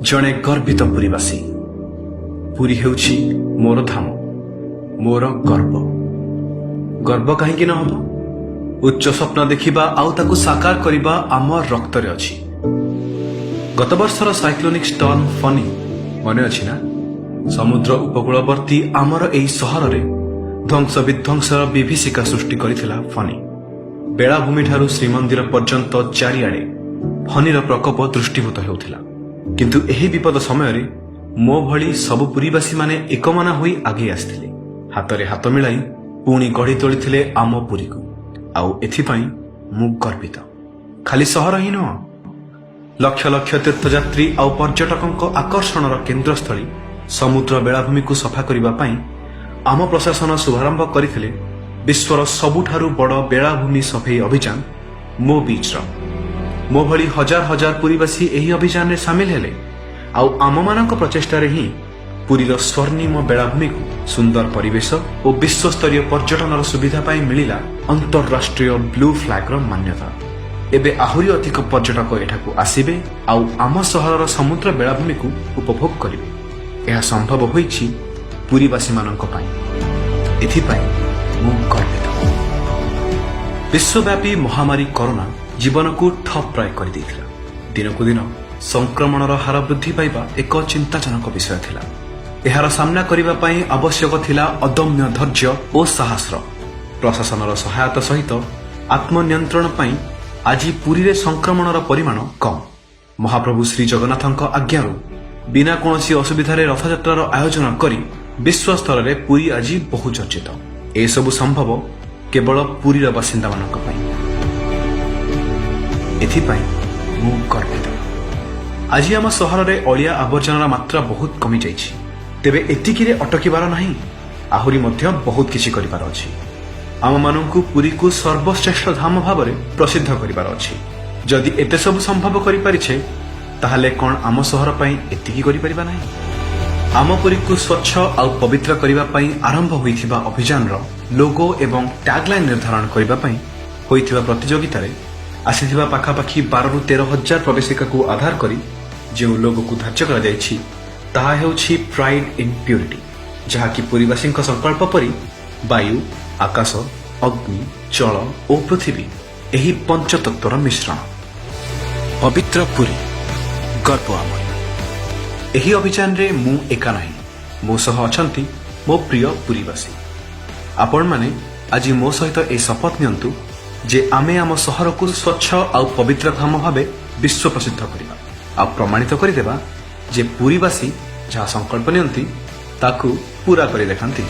जड़े गर्वित पुरीवासी पुरी हेउछि मोर धाम मोर गर्व गर्व कहीं न हम उच्च स्वप्न देखिबा आउ ताकू साकार करिबा आमर रक्तरे अछि। गत वर्षर साइक्लोनिक स्टर्म फनी मने अछि ना? समुद्र उपकूलवर्ती आमर एही सहर रे ध्वंस विध्वंसर विभीषिका सृष्टि करिथिला फनी। बेलाभूमि ठारू श्रीमंदिर पर्यंत चारिआडे फनीर प्रकोप दृष्टिभूत हेउथिला। किंतु एही विपद समय रे मो भली सबु पुरीवासी माने एकमना होई आगे आस्थिले, हातरे हात मिलाई पुणी गढ़ी तोलिथिले आम पुरी को। आउ एथिपाई मु गर्वित। खाली सहर ही नुह, लक्ष लक्ष तीर्थयात्री आउ पर्यटकों आकर्षणर केन्द्रस्थली समुद्र बेलाभूमि को सफा करिबा पई आम प्रशासन शुभारंभ करथिले विश्वर सबुठारु बड़ बेलाभूमि सफेई अभियान मो बीच। मो भली हजार हजार पुरीवासी एही अभियान रे शामिल हेले। आउ आम मानक प्रचेष्टा रे ही पुरीर स्वर्णिम बेलाभूमि को सुंदर परिवेश और विश्वस्तरीय पर्यटन सुविधा पाई मिलिला अंतरराष्ट्रीय ब्लू फ्लैग रो मान्यता। एबे आहुरी अधिक पर्यटक एठाकू आसिबे आउ आम सहरर समुद्र बेलाभूमि को उपभोग करिवे। यह संभव होईछि पुरीवासी मानक पाई। एथिपाई मु गर्वित। विश्वव्यापी महामारी कोरोना जीवन को ठप प्राय कर देथिला। दिनकु दिन संक्रमणर हार वृद्धि पाइबा एक चिंताजनक विषय थिला। एहार सामना करिबा पई आवश्यक थिला अदम्य धैर्य और साहसर। प्रशासनर सहायता सहित आत्मनियंत्रण पई आज पुरी रे संक्रमणर परिमाण कम। महाप्रभु श्री जगन्नाथक आज्ञारू बिना कोनोसी असुविधारे रथयात्रार आयोजन करी विश्व स्तर रे पुरी आज बहु चर्चित। ए सबु संभव केवल पुरीर बासिंदा मानक पई। एथिपाई मु गर्वित। आज आम सहर रे अलिया आवर्जनार मात्रा बहुत कमी जाइछि। तेबे एतिकिरे अटकिबार नाही, आहुरी मध्य बहुत किछि करिबार अछि। आम माननकु पुरी को सर्वश्रेष्ठ धाम भाव में प्रसिद्ध करिबार अछि। जदि एते सब संभव करि परिछे ताहाले कोन आम सहर पई एतिकी करि परिबा नाही? आम पुरी को स्वच्छ आउ पवित्र करिबा पई आरंभ होइथिबा अभियान रो लोगो एवं टैगलाइन निर्धारण करिबा पई होइथिबा प्रतियोगिता रे आसिथिबा पाखापाखी 12 रु 13 हजार प्रवेशिका को आधार करी जो लोगो को धार्य करा जायछि ताहा हेउछि प्राइड इन प्यूरिटी, जहा कि पुरीवासी संकल्प परि वायु, आकाश, अग्नि, जल और पृथ्वी एही पंचतत्वर मिश्रण। पवित्र पुरी गर्व आमर। एही अभियान रे मु एका नाही, मो सह अछंती मो प्रिय पुरीवासी। आपण माने आज मो सहित ए शपथ नियंतु जे आमे आम सहर को स्वच्छ आउ पवित्र धाम भावे विश्व प्रसिद्ध करिबा आ प्रमाणित करिदेबा जे पुरीवासी जहा संकल्प नियंती ताकू पूरा करि देखांती।